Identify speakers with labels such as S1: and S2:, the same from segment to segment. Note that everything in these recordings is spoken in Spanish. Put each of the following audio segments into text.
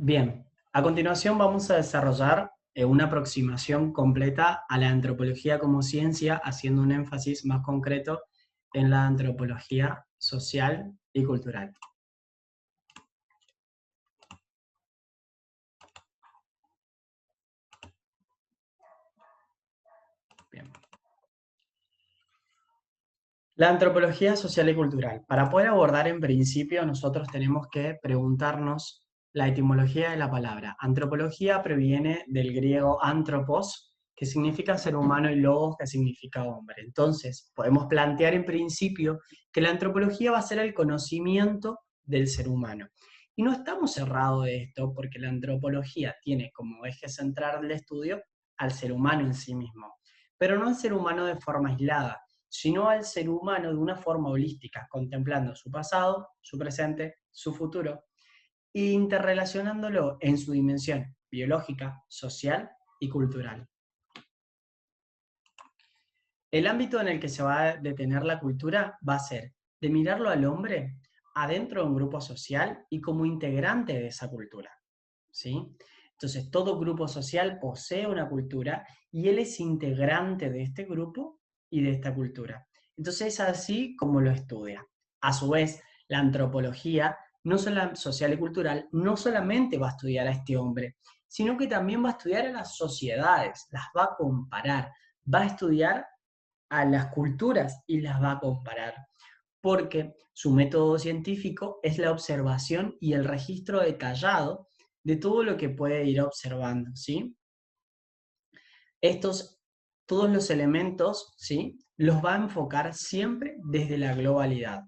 S1: Bien, a continuación vamos a desarrollar una aproximación completa a la antropología como ciencia, haciendo un énfasis más concreto en la antropología social y cultural. Bien. La antropología social y cultural. Para poder abordar en principio, nosotros tenemos que preguntarnos la etimología de la palabra. Antropología proviene del griego anthropos, que significa ser humano, y logos, que significa hombre. Entonces, podemos plantear en principio que la antropología va a ser el conocimiento del ser humano. Y no estamos cerrados de esto, porque la antropología tiene como eje central del estudio al ser humano en sí mismo, pero no al ser humano de forma aislada, sino al ser humano de una forma holística, contemplando su pasado, su presente, su futuro, e interrelacionándolo en su dimensión biológica, social y cultural. El ámbito en el que se va a detener la cultura va a ser de mirarlo al hombre adentro de un grupo social y como integrante de esa cultura, ¿sí? Entonces, todo grupo social posee una cultura y él es integrante de este grupo y de esta cultura. Entonces, es así como lo estudia. A su vez, la antropología no solo social y cultural no solamente va a estudiar a este hombre, sino que también va a estudiar a las sociedades, las va a comparar, va a estudiar a las culturas y las va a comparar, porque su método científico es la observación y el registro detallado de todo lo que puede ir observando, ¿sí? Todos los elementos, ¿sí? Los va a enfocar siempre desde la globalidad.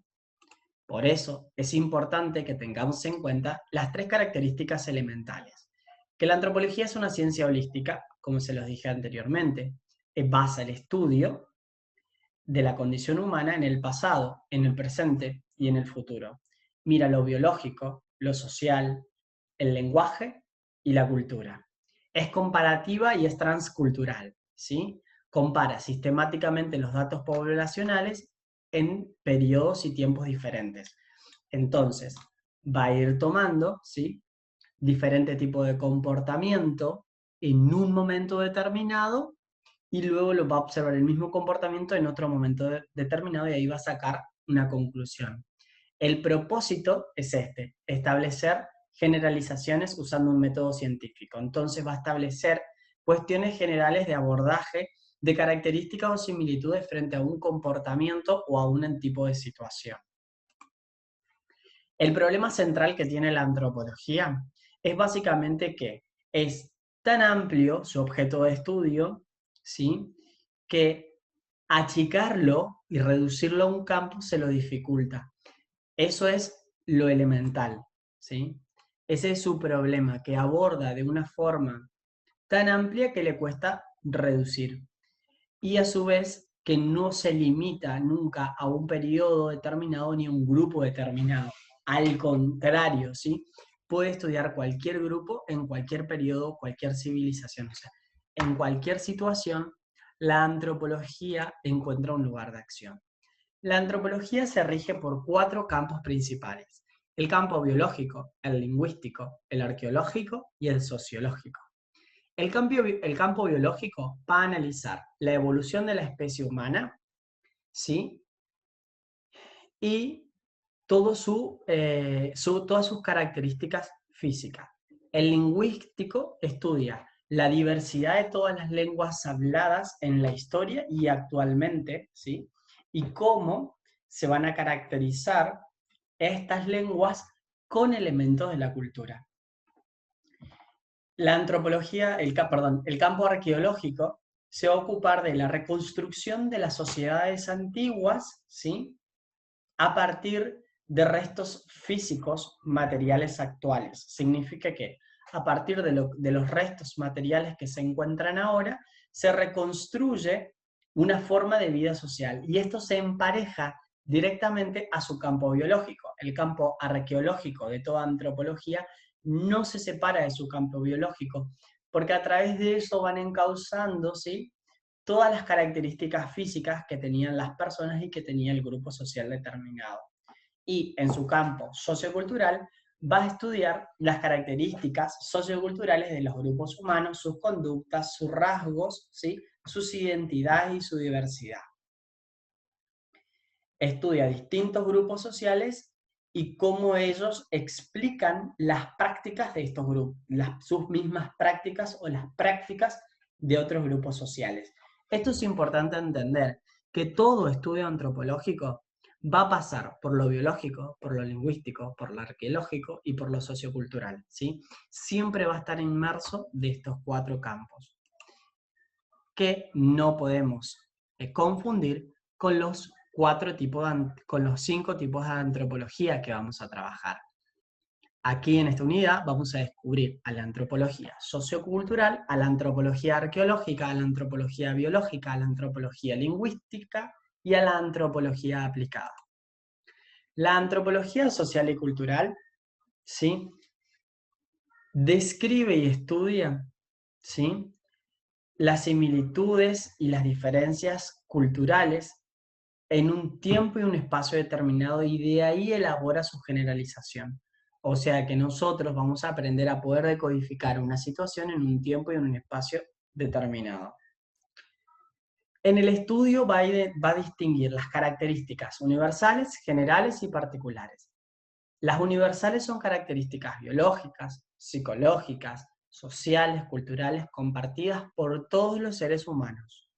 S1: Por eso es importante que tengamos en cuenta las tres características elementales. Que la antropología es una ciencia holística, como se los dije anteriormente, basa el estudio de la condición humana en el pasado, en el presente y en el futuro. Mira lo biológico, lo social, el lenguaje y la cultura. Es comparativa y es transcultural, ¿sí? Compara sistemáticamente los datos poblacionales en periodos y tiempos diferentes. Entonces, va a ir tomando, ¿sí?, diferente tipo de comportamiento en un momento determinado y luego lo va a observar el mismo comportamiento en otro momento determinado y ahí va a sacar una conclusión. El propósito es este, establecer generalizaciones usando un método científico. Entonces va a establecer cuestiones generales de abordaje de características o similitudes frente a un comportamiento o a un tipo de situación. El problema central que tiene la antropología es básicamente que es tan amplio su objeto de estudio, ¿sí?, que achicarlo y reducirlo a un campo se lo dificulta. Eso es lo elemental, ¿sí? Ese es su problema, que aborda de una forma tan amplia que le cuesta reducir. Y a su vez que no se limita nunca a un periodo determinado ni a un grupo determinado. Al contrario, ¿sí?, puede estudiar cualquier grupo en cualquier periodo, cualquier civilización. O sea, en cualquier situación, la antropología encuentra un lugar de acción. La antropología se rige por 4 campos principales: el campo biológico, el lingüístico, el arqueológico y el sociológico. El campo biológico va a analizar la evolución de la especie humana, ¿sí?, y todas sus características físicas. El lingüístico estudia la diversidad de todas las lenguas habladas en la historia y actualmente, ¿sí?, y cómo se van a caracterizar estas lenguas con elementos de la cultura. La antropología, el campo arqueológico se va a ocupar de la reconstrucción de las sociedades antiguas, ¿sí?, a partir de restos físicos materiales actuales. Significa que a partir de los restos materiales que se encuentran ahora, se reconstruye una forma de vida social y esto se empareja directamente a su campo biológico. El campo arqueológico de toda antropología no se separa de su campo biológico, porque a través de eso van encauzando, ¿sí?, todas las características físicas que tenían las personas y que tenía el grupo social determinado. Y en su campo sociocultural va a estudiar las características socioculturales de los grupos humanos, sus conductas, sus rasgos, ¿sí? Sus identidades y su diversidad. Estudia distintos grupos sociales y cómo ellos explican las prácticas de estos grupos, sus mismas prácticas o las prácticas de otros grupos sociales. Esto es importante entender, que todo estudio antropológico va a pasar por lo biológico, por lo lingüístico, por lo arqueológico y por lo sociocultural, ¿sí? Siempre va a estar inmerso de estos 4 campos, que no podemos confundir con los 5 tipos de antropología que vamos a trabajar. Aquí en esta unidad vamos a descubrir a la antropología sociocultural, a la antropología arqueológica, a la antropología biológica, a la antropología lingüística y a la antropología aplicada. La antropología social y cultural, ¿sí?, describe y estudia, ¿sí?, las similitudes y las diferencias culturales en un tiempo y un espacio determinado, y de ahí elabora su generalización. O sea que nosotros vamos a aprender a poder decodificar una situación en un tiempo y en un espacio determinado. En el estudio va a distinguir las características universales, generales y particulares. Las universales son características biológicas, psicológicas, sociales, culturales, compartidas por todos los seres humanos.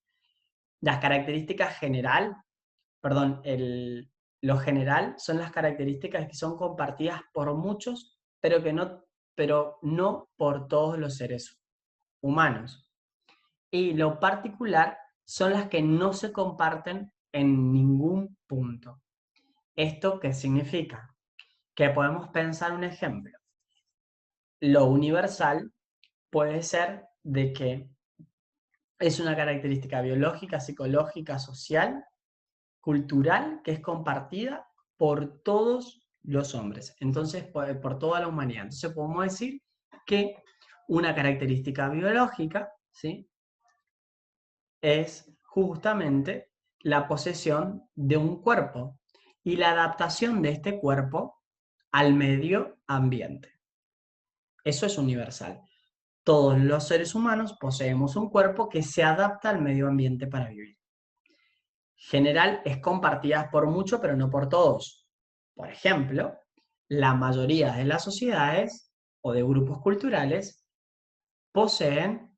S1: Las características lo general son las características que son compartidas por muchos, pero no por todos los seres humanos. Y lo particular son las que no se comparten en ningún punto. ¿Esto qué significa? Que podemos pensar un ejemplo. Lo universal puede ser de que es una característica biológica, psicológica, social, cultural, que es compartida por todos los hombres, entonces por toda la humanidad. Entonces podemos decir que una característica biológica, ¿sí?, es justamente la posesión de un cuerpo y la adaptación de este cuerpo al medio ambiente. Eso es universal. Todos los seres humanos poseemos un cuerpo que se adapta al medio ambiente para vivir. General es compartida por muchos, pero no por todos. Por ejemplo, la mayoría de las sociedades o de grupos culturales poseen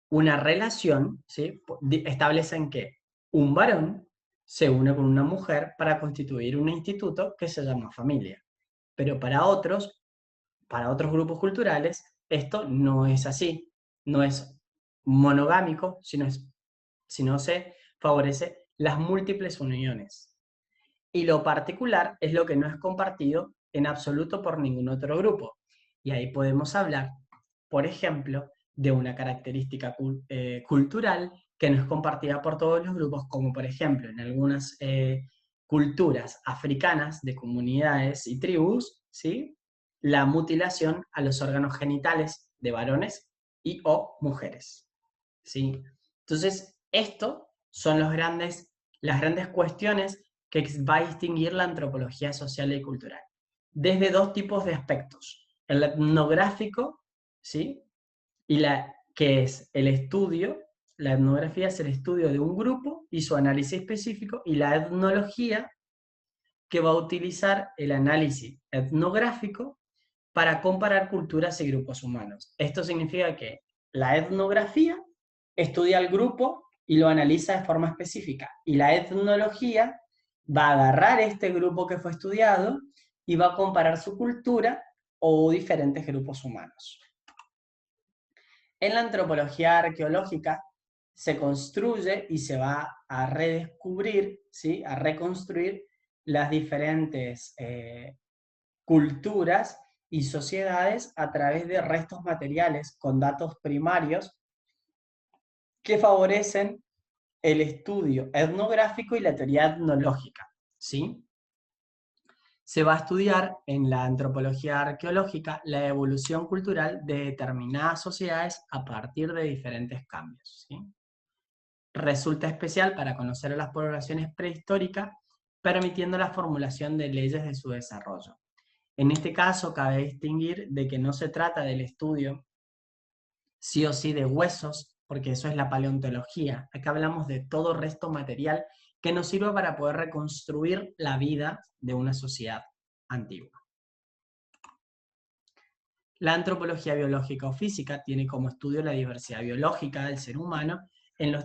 S1: una relación, ¿sí?, establecen que un varón se une con una mujer para constituir un instituto que se llama familia. Pero para otros grupos culturales, esto no es así, no es monogámico, sino se favorece las múltiples uniones. Y lo particular es lo que no es compartido en absoluto por ningún otro grupo. Y ahí podemos hablar, por ejemplo, de una característica cultural que no es compartida por todos los grupos, como por ejemplo en algunas culturas africanas de comunidades y tribus, ¿sí?, la mutilación a los órganos genitales de varones y o mujeres, ¿sí? Entonces, esto son las grandes cuestiones que va a distinguir la antropología social y cultural. Desde 2 tipos de aspectos. El etnográfico, ¿sí?, y que es el estudio, la etnografía es el estudio de un grupo y su análisis específico, y la etnología, que va a utilizar el análisis etnográfico para comparar culturas y grupos humanos. Esto significa que la etnografía estudia al grupo y lo analiza de forma específica, y la etnología va a agarrar este grupo que fue estudiado y va a comparar su cultura o diferentes grupos humanos. En la antropología arqueológica se construye y se va a redescubrir, ¿sí?, a reconstruir las diferentes culturas y sociedades a través de restos materiales con datos primarios que favorecen el estudio etnográfico y la teoría etnológica, ¿sí? Se va a estudiar en la antropología arqueológica la evolución cultural de determinadas sociedades a partir de diferentes cambios, ¿sí? Resulta especial para conocer a las poblaciones prehistóricas permitiendo la formulación de leyes de su desarrollo. En este caso, cabe distinguir de que no se trata del estudio sí o sí de huesos, porque eso es la paleontología. Acá hablamos de todo resto material que nos sirve para poder reconstruir la vida de una sociedad antigua. La antropología biológica o física tiene como estudio la diversidad biológica del ser humano en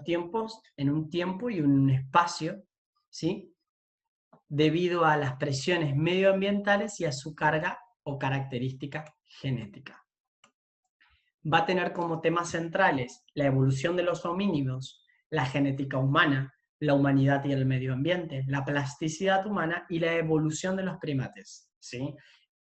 S1: un tiempo y un espacio, ¿sí? Debido a las presiones medioambientales y a su carga o característica genética. Va a tener como temas centrales la evolución de los homínidos, la genética humana, la humanidad y el medio ambiente, la plasticidad humana y la evolución de los primates, ¿sí?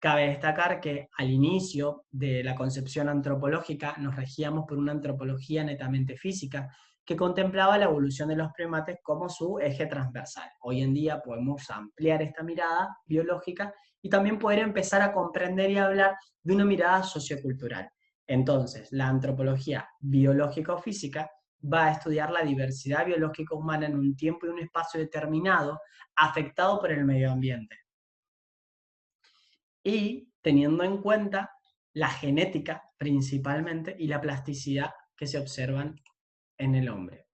S1: Cabe destacar que al inicio de la concepción antropológica nos regíamos por una antropología netamente física que contemplaba la evolución de los primates como su eje transversal. Hoy en día podemos ampliar esta mirada biológica y también poder empezar a comprender y hablar de una mirada sociocultural. Entonces, la antropología biológica o física va a estudiar la diversidad biológica humana en un tiempo y un espacio determinado afectado por el medio ambiente. Y teniendo en cuenta la genética principalmente y la plasticidad que se observan en el hombre.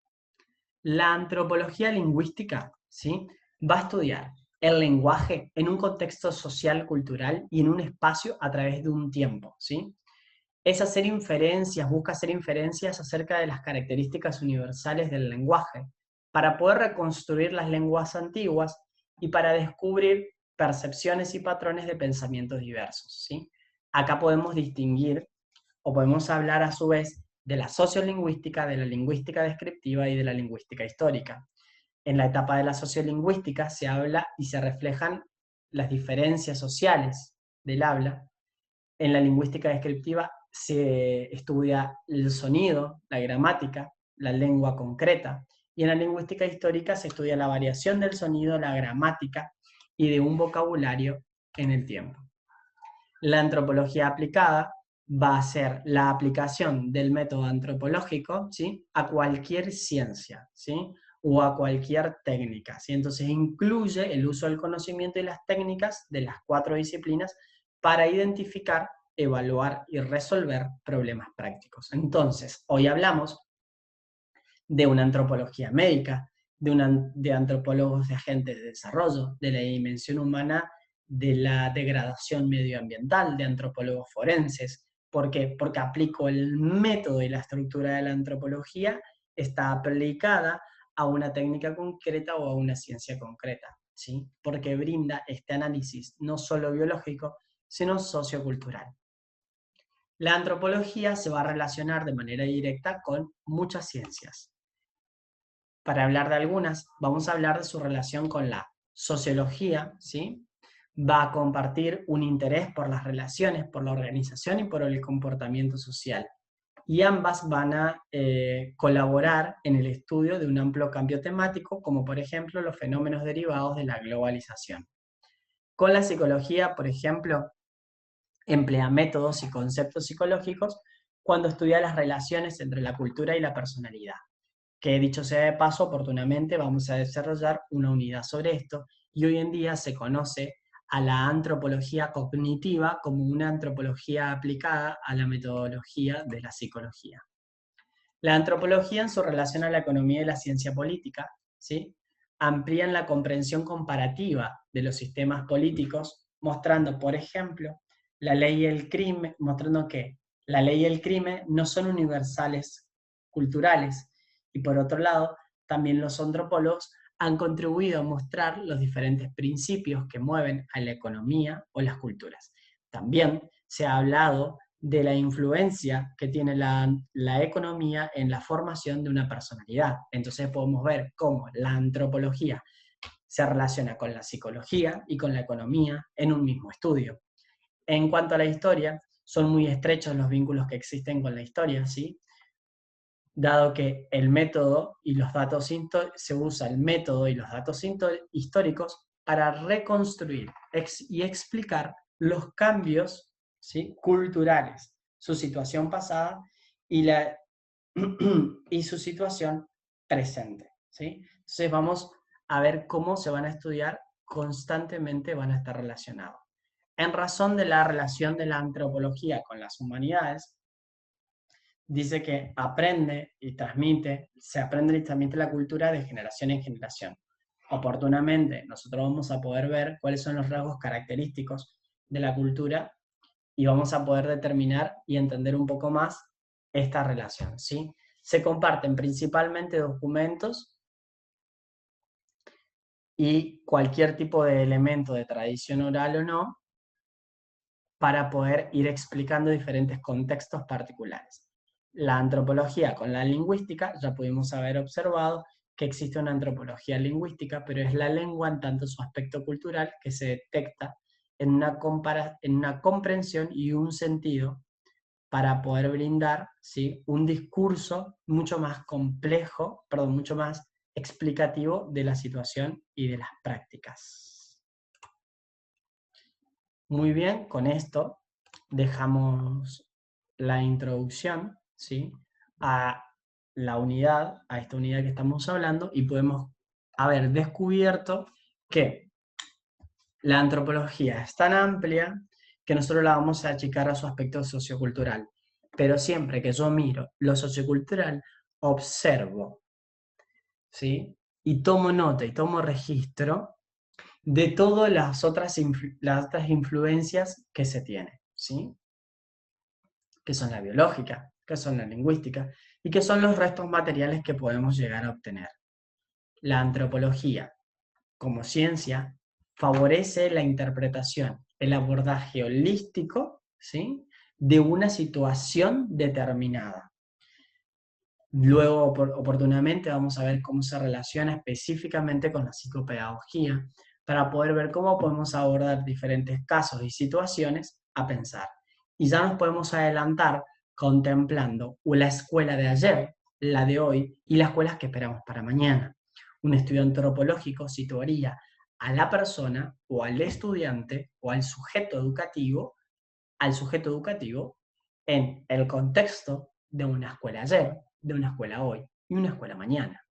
S1: La antropología lingüística, ¿sí?, va a estudiar el lenguaje en un contexto social, cultural y en un espacio a través de un tiempo, ¿sí? Busca hacer inferencias acerca de las características universales del lenguaje, para poder reconstruir las lenguas antiguas y para descubrir percepciones y patrones de pensamientos diversos, ¿sí? Acá podemos distinguir, o podemos hablar a su vez, de la sociolingüística, de la lingüística descriptiva y de la lingüística histórica. En la etapa de la sociolingüística se habla y se reflejan las diferencias sociales del habla. En la lingüística descriptiva se estudia el sonido, la gramática, la lengua concreta, y en la lingüística histórica se estudia la variación del sonido, la gramática y de un vocabulario en el tiempo. La antropología aplicada va a ser la aplicación del método antropológico, ¿sí?, a cualquier ciencia, ¿sí?, o a cualquier técnica, ¿sí? Entonces incluye el uso del conocimiento y las técnicas de las 4 disciplinas para identificar, evaluar y resolver problemas prácticos. Entonces, hoy hablamos de una antropología médica, de antropólogos de agentes de desarrollo, de la dimensión humana, de la degradación medioambiental, de antropólogos forenses. ¿Por qué? Porque aplico el método y la estructura de la antropología, está aplicada a una técnica concreta o a una ciencia concreta, ¿sí? Porque brinda este análisis no solo biológico, sino sociocultural. La antropología se va a relacionar de manera directa con muchas ciencias. Para hablar de algunas, vamos a hablar de su relación con la sociología, ¿sí? Va a compartir un interés por las relaciones, por la organización y por el comportamiento social. Y ambas van a colaborar en el estudio de un amplio cambio temático, como por ejemplo los fenómenos derivados de la globalización. Con la psicología, por ejemplo, emplea métodos y conceptos psicológicos cuando estudia las relaciones entre la cultura y la personalidad. Que dicho sea de paso, oportunamente vamos a desarrollar una unidad sobre esto, y hoy en día se conoce a la antropología cognitiva como una antropología aplicada a la metodología de la psicología. La antropología, en su relación a la economía y la ciencia política, ¿sí?, amplían la comprensión comparativa de los sistemas políticos, mostrando, por ejemplo, la ley y el crimen, mostrando que la ley y el crimen no son universales culturales, y por otro lado, también los antropólogos han contribuido a mostrar los diferentes principios que mueven a la economía o las culturas. También se ha hablado de la influencia que tiene la economía en la formación de una personalidad. Entonces podemos ver cómo la antropología se relaciona con la psicología y con la economía en un mismo estudio. En cuanto a la historia, son muy estrechos los vínculos que existen con la historia, ¿sí?, dado que el método y los datos se usa el método y los datos históricos para reconstruir y explicar los cambios, ¿sí?, culturales, su situación pasada y, y su situación presente, ¿sí? Entonces vamos a ver cómo se van a estudiar constantemente van a estar relacionados. En razón de la relación de la antropología con las humanidades, dice que se aprende y transmite la cultura de generación en generación. Oportunamente, nosotros vamos a poder ver cuáles son los rasgos característicos de la cultura y vamos a poder determinar y entender un poco más esta relación, ¿sí? Se comparten principalmente documentos y cualquier tipo de elemento de tradición oral o no, para poder ir explicando diferentes contextos particulares. La antropología con la lingüística, ya pudimos haber observado que existe una antropología lingüística, pero es la lengua en tanto su aspecto cultural que se detecta en una comprensión y un sentido para poder brindar, ¿sí?, un discurso mucho más complejo, perdón, mucho más explicativo de la situación y de las prácticas. Muy bien, con esto dejamos la introducción, ¿sí?, a la unidad, a esta unidad que estamos hablando, y podemos haber descubierto que la antropología es tan amplia que nosotros la vamos a achicar a su aspecto sociocultural. Pero siempre que yo miro lo sociocultural, observo, ¿sí?, y tomo nota y tomo registro de todas las otras influencias que se tienen, ¿sí?, que son la biológica, que son la lingüística, y que son los restos materiales que podemos llegar a obtener. La antropología, como ciencia, favorece la interpretación, el abordaje holístico, ¿sí?, de una situación determinada. Luego, oportunamente, vamos a ver cómo se relaciona específicamente con la psicopedagogía, para poder ver cómo podemos abordar diferentes casos y situaciones a pensar. Y ya nos podemos adelantar contemplando la escuela de ayer, la de hoy y las escuelas que esperamos para mañana. Un estudio antropológico situaría a la persona o al estudiante o al sujeto educativo en el contexto de una escuela ayer, de una escuela hoy y una escuela mañana.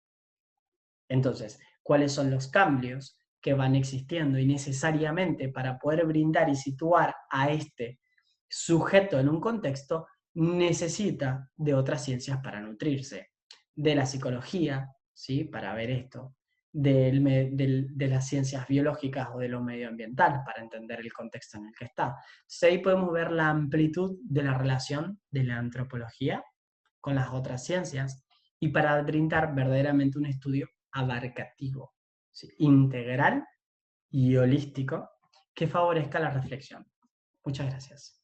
S1: Entonces, ¿cuáles son los cambios que van existiendo? Y necesariamente para poder brindar y situar a este sujeto en un contexto, necesita de otras ciencias para nutrirse. De la psicología, ¿sí?, para ver esto, de las ciencias biológicas o de lo medioambiental, para entender el contexto en el que está. Entonces, ahí podemos ver la amplitud de la relación de la antropología con las otras ciencias y para brindar verdaderamente un estudio abarcativo, ¿sí?, integral y holístico que favorezca la reflexión. Muchas gracias.